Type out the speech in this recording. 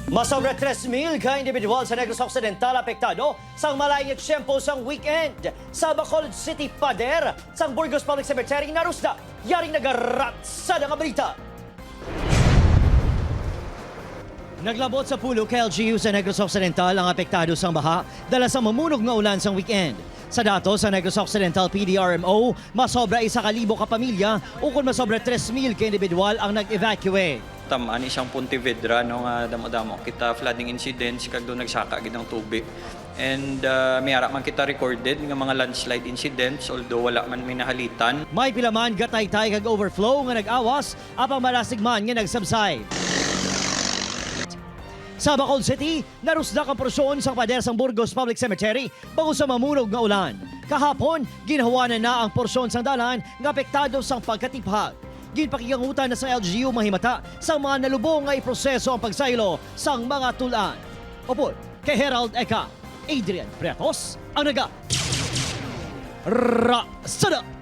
Masobra 3,000 ka individual sa Negros Occidental apektado sang malayong tiyempo sang weekend. Sa Bacolod City, Pader, sang Burgos Public Cemetery narusda, yaring nagarat sa nga balita. Naglabot sa pulo KLGU sa Negros Occidental ang apektado sang baha dala sa mamunog nga ulan sang weekend. Sa datos sa Negros Occidental PDRMO, masobra 1,000 ka pamilya ukon masobra 3,000 ka individual ang nag-evacuate. Tamaan isang Pontevedra no nga damo-damo kita flooding incidents kag do nagsaka gid ng tubig. And may ara man kita recorded nga mga landslide incidents although wala man may nahalitan. May pilaman gatay-tay kag overflow nga nag-awas apang malasigman nga nagsubside. Sa Bacolod City, narusda ang porsyon sa pader sang Burgos Public Cemetery bago sa mamunog nga ulan. Kahapon, ginahawanan na ang porsyon sang dalan nga apektado sang pagkatiphag. Ginpakikangutan na sa LGU mahimata sa mga nalubong nga iproseso ang pagsaylo sang mga tulan. Opo, kay Herald Eka, Adrian Bretos, ang naga. Sada!